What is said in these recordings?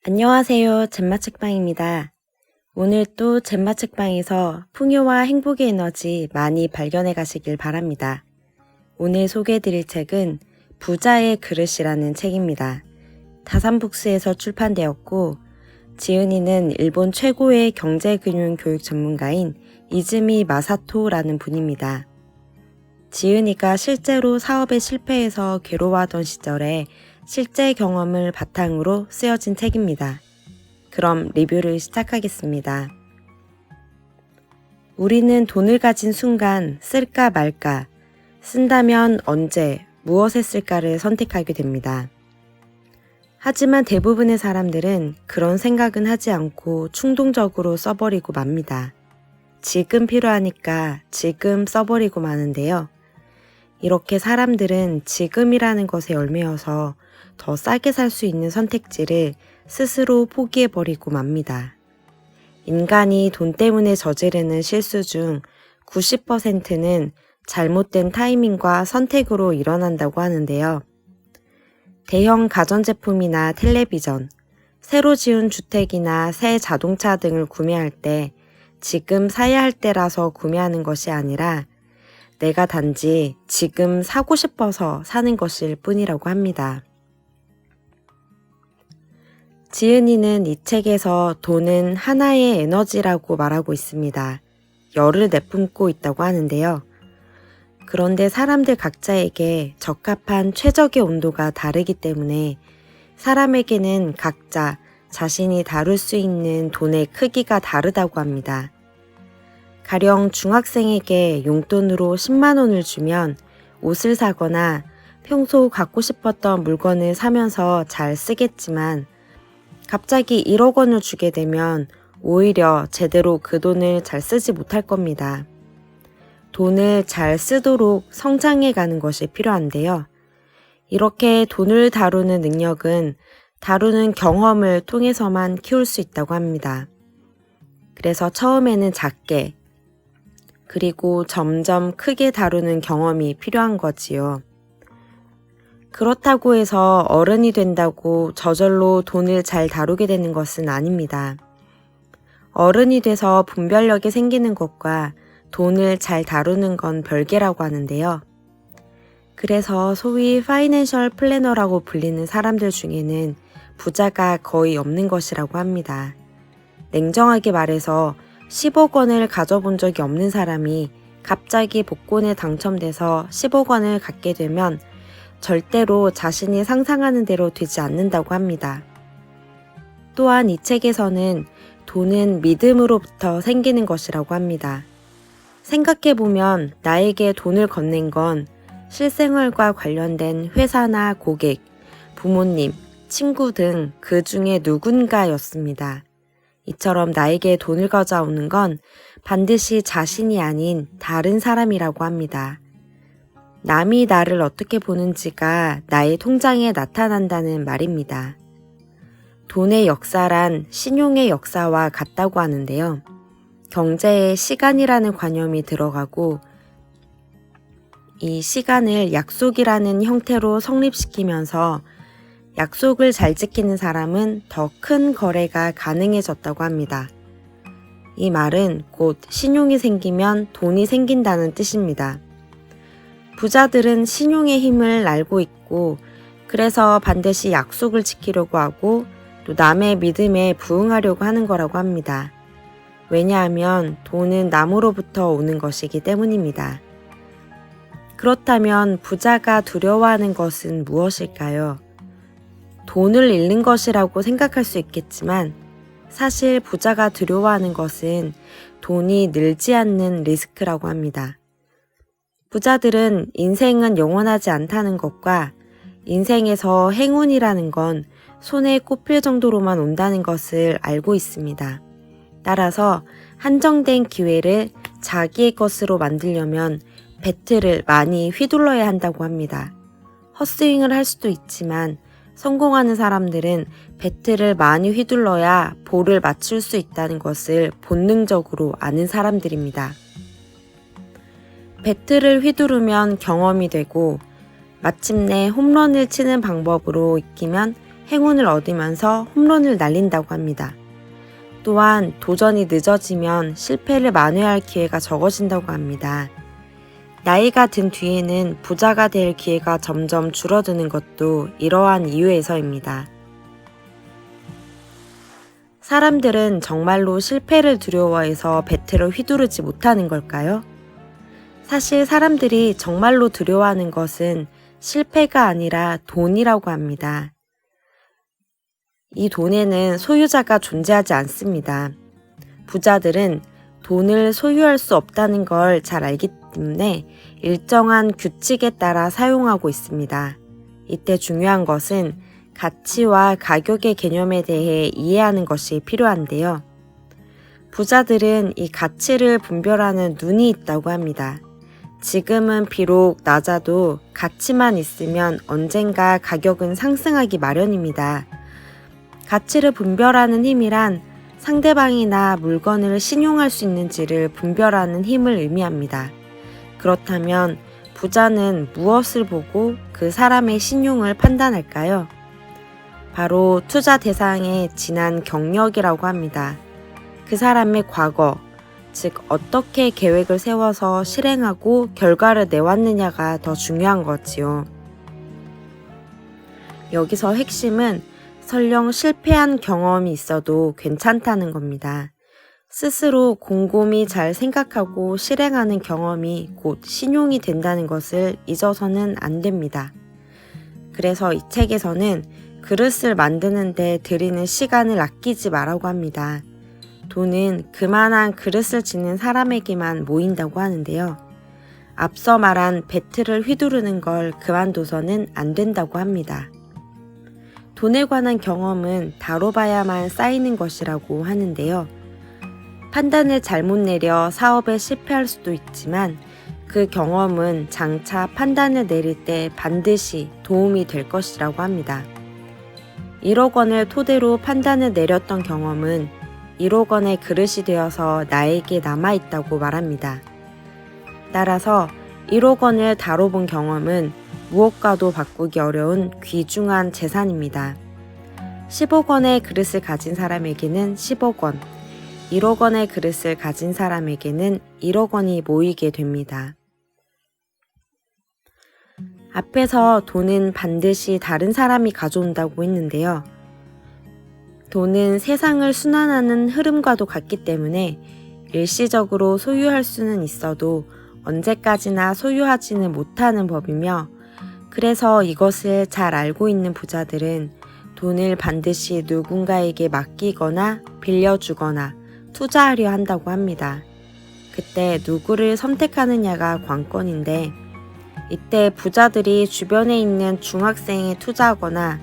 안녕하세요. 잼마책방입니다. 오늘 또 잼마책방에서 풍요와 행복의 에너지 많이 발견해 가시길 바랍니다. 오늘 소개해드릴 책은 부자의 그릇이라는 책입니다. 다산북스에서 출판되었고 지은이는 일본 최고의 경제금융교육 전문가인 이즈미 마사토라는 분입니다. 지은이가 실제로 사업에 실패해서 괴로워하던 시절에 실제 경험을 바탕으로 쓰여진 책입니다. 그럼 리뷰를 시작하겠습니다. 우리는 돈을 가진 순간 쓸까 말까, 쓴다면 언제, 무엇에 쓸까를 선택하게 됩니다. 하지만 대부분의 사람들은 그런 생각은 하지 않고 충동적으로 써버리고 맙니다. 지금 필요하니까 지금 써버리고 마는데요. 이렇게 사람들은 지금이라는 것에 얽매여서 더 싸게 살 수 있는 선택지를 스스로 포기해버리고 맙니다. 인간이 돈 때문에 저지르는 실수 중 90%는 잘못된 타이밍과 선택으로 일어난다고 하는데요. 대형 가전제품이나 텔레비전, 새로 지은 주택이나 새 자동차 등을 구매할 때 지금 사야 할 때라서 구매하는 것이 아니라 내가 단지 지금 사고 싶어서 사는 것일 뿐이라고 합니다. 지은이는 이 책에서 돈은 하나의 에너지라고 말하고 있습니다. 열을 내뿜고 있다고 하는데요. 그런데 사람들 각자에게 적합한 최적의 온도가 다르기 때문에 사람에게는 각자 자신이 다룰 수 있는 돈의 크기가 다르다고 합니다. 가령 중학생에게 용돈으로 10만 원을 주면 옷을 사거나 평소 갖고 싶었던 물건을 사면서 잘 쓰겠지만 갑자기 1억 원을 주게 되면 오히려 제대로 그 돈을 잘 쓰지 못할 겁니다. 돈을 잘 쓰도록 성장해 가는 것이 필요한데요. 이렇게 돈을 다루는 능력은 다루는 경험을 통해서만 키울 수 있다고 합니다. 그래서 처음에는 작게, 그리고 점점 크게 다루는 경험이 필요한 거지요. 그렇다고 해서 어른이 된다고 저절로 돈을 잘 다루게 되는 것은 아닙니다. 어른이 돼서 분별력이 생기는 것과 돈을 잘 다루는 건 별개라고 하는데요. 그래서 소위 파이낸셜 플래너라고 불리는 사람들 중에는 부자가 거의 없는 것이라고 합니다. 냉정하게 말해서 10억 원을 가져본 적이 없는 사람이 갑자기 복권에 당첨돼서 10억 원을 갖게 되면 절대로 자신이 상상하는 대로 되지 않는다고 합니다. 또한 이 책에서는 돈은 믿음으로부터 생기는 것이라고 합니다. 생각해보면 나에게 돈을 건넨 건 실생활과 관련된 회사나 고객, 부모님, 친구 등 그 중에 누군가였습니다. 이처럼 나에게 돈을 가져오는 건 반드시 자신이 아닌 다른 사람이라고 합니다. 남이 나를 어떻게 보는지가 나의 통장에 나타난다는 말입니다. 돈의 역사란 신용의 역사와 같다고 하는데요. 경제에 시간이라는 관념이 들어가고 이 시간을 약속이라는 형태로 성립시키면서 약속을 잘 지키는 사람은 더 큰 거래가 가능해졌다고 합니다. 이 말은 곧 신용이 생기면 돈이 생긴다는 뜻입니다. 부자들은 신용의 힘을 알고 있고 그래서 반드시 약속을 지키려고 하고 또 남의 믿음에 부응하려고 하는 거라고 합니다. 왜냐하면 돈은 남으로부터 오는 것이기 때문입니다. 그렇다면 부자가 두려워하는 것은 무엇일까요? 돈을 잃는 것이라고 생각할 수 있겠지만 사실 부자가 두려워하는 것은 돈이 늘지 않는 리스크라고 합니다. 부자들은 인생은 영원하지 않다는 것과 인생에서 행운이라는 건 손에 꼽힐 정도로만 온다는 것을 알고 있습니다. 따라서 한정된 기회를 자기의 것으로 만들려면 배트를 많이 휘둘러야 한다고 합니다. 헛스윙을 할 수도 있지만 성공하는 사람들은 배트를 많이 휘둘러야 볼을 맞출 수 있다는 것을 본능적으로 아는 사람들입니다. 배트를 휘두르면 경험이 되고 마침내 홈런을 치는 방법으로 익히면 행운을 얻으면서 홈런을 날린다고 합니다. 또한 도전이 늦어지면 실패를 만회할 기회가 적어진다고 합니다. 나이가 든 뒤에는 부자가 될 기회가 점점 줄어드는 것도 이러한 이유에서입니다. 사람들은 정말로 실패를 두려워해서 배틀을 휘두르지 못하는 걸까요? 사실 사람들이 정말로 두려워하는 것은 실패가 아니라 돈이라고 합니다. 이 돈에는 소유자가 존재하지 않습니다. 부자들은 돈을 소유할 수 없다는 걸 잘 알기 때문에 일정한 규칙에 따라 사용하고 있습니다. 이때 중요한 것은 가치와 가격의 개념에 대해 이해하는 것이 필요한데요. 부자들은 이 가치를 분별하는 눈이 있다고 합니다. 지금은 비록 낮아도 가치만 있으면 언젠가 가격은 상승하기 마련입니다. 가치를 분별하는 힘이란 상대방이나 물건을 신용할 수 있는지를 분별하는 힘을 의미합니다. 그렇다면 부자는 무엇을 보고 그 사람의 신용을 판단할까요? 바로 투자 대상의 지난 경력이라고 합니다. 그 사람의 과거, 즉 어떻게 계획을 세워서 실행하고 결과를 내왔느냐가 더 중요한 거지요. 여기서 핵심은 설령 실패한 경험이 있어도 괜찮다는 겁니다. 스스로 곰곰이 잘 생각하고 실행하는 경험이 곧 신용이 된다는 것을 잊어서는 안 됩니다. 그래서 이 책에서는 그릇을 만드는 데 들이는 시간을 아끼지 말라고 합니다. 돈은 그만한 그릇을 짓는 사람에게만 모인다고 하는데요. 앞서 말한 배틀을 휘두르는 걸 그만둬서는 안 된다고 합니다. 돈에 관한 경험은 다뤄봐야만 쌓이는 것이라고 하는데요. 판단을 잘못 내려 사업에 실패할 수도 있지만 그 경험은 장차 판단을 내릴 때 반드시 도움이 될 것이라고 합니다. 1억 원을 토대로 판단을 내렸던 경험은 1억 원의 그릇이 되어서 나에게 남아있다고 말합니다. 따라서 1억 원을 다뤄본 경험은 무엇과도 바꾸기 어려운 귀중한 재산입니다. 10억 원의 그릇을 가진 사람에게는 10억 원, 1억 원의 그릇을 가진 사람에게는 1억 원이 모이게 됩니다. 앞에서 돈은 반드시 다른 사람이 가져온다고 했는데요. 돈은 세상을 순환하는 흐름과도 같기 때문에 일시적으로 소유할 수는 있어도 언제까지나 소유하지는 못하는 법이며, 그래서 이것을 잘 알고 있는 부자들은 돈을 반드시 누군가에게 맡기거나 빌려주거나 투자하려 한다고 합니다. 그때 누구를 선택하느냐가 관건인데, 이때 부자들이 주변에 있는 중학생에 투자하거나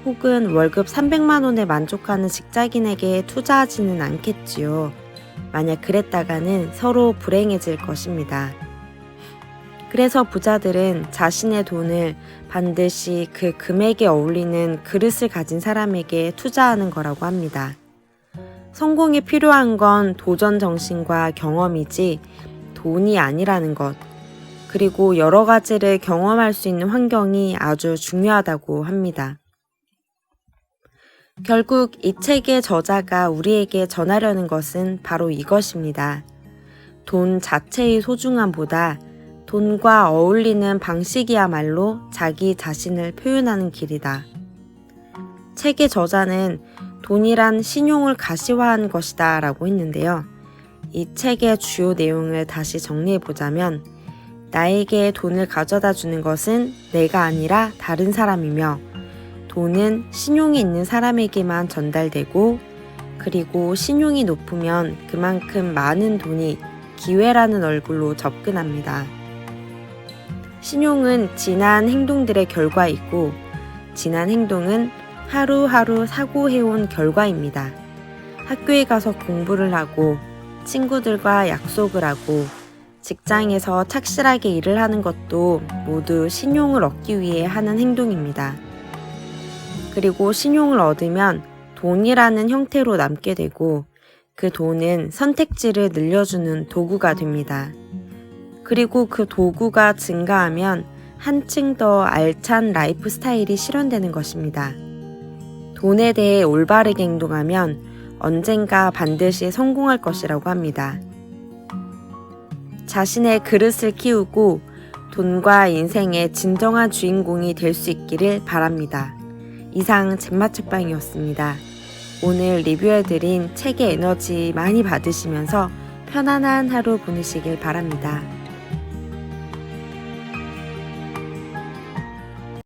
혹은 월급 300만 원에 만족하는 직장인에게 투자하지는 않겠지요. 만약 그랬다가는 서로 불행해질 것입니다. 그래서 부자들은 자신의 돈을 반드시 그 금액에 어울리는 그릇을 가진 사람에게 투자하는 거라고 합니다. 성공에 필요한 건 도전 정신과 경험이지 돈이 아니라는 것, 그리고 여러 가지를 경험할 수 있는 환경이 아주 중요하다고 합니다. 결국 이 책의 저자가 우리에게 전하려는 것은 바로 이것입니다. 돈 자체의 소중함보다 돈과 어울리는 방식이야말로 자기 자신을 표현하는 길이다. 책의 저자는 돈이란 신용을 가시화한 것이다 라고 했는데요. 이 책의 주요 내용을 다시 정리해보자면, 나에게 돈을 가져다 주는 것은 내가 아니라 다른 사람이며, 돈은 신용이 있는 사람에게만 전달되고, 그리고 신용이 높으면 그만큼 많은 돈이 기회라는 얼굴로 접근합니다. 신용은 지난 행동들의 결과이고, 지난 행동은 하루하루 사고해온 결과입니다. 학교에 가서 공부를 하고, 친구들과 약속을 하고, 직장에서 착실하게 일을 하는 것도 모두 신용을 얻기 위해 하는 행동입니다. 그리고 신용을 얻으면 돈이라는 형태로 남게 되고, 그 돈은 선택지를 늘려주는 도구가 됩니다. 그리고 그 도구가 증가하면 한층 더 알찬 라이프 스타일이 실현되는 것입니다. 돈에 대해 올바르게 행동하면 언젠가 반드시 성공할 것이라고 합니다. 자신의 그릇을 키우고 돈과 인생의 진정한 주인공이 될 수 있기를 바랍니다. 이상 잼마책방이었습니다. 오늘 리뷰해드린 책의 에너지 많이 받으시면서 편안한 하루 보내시길 바랍니다.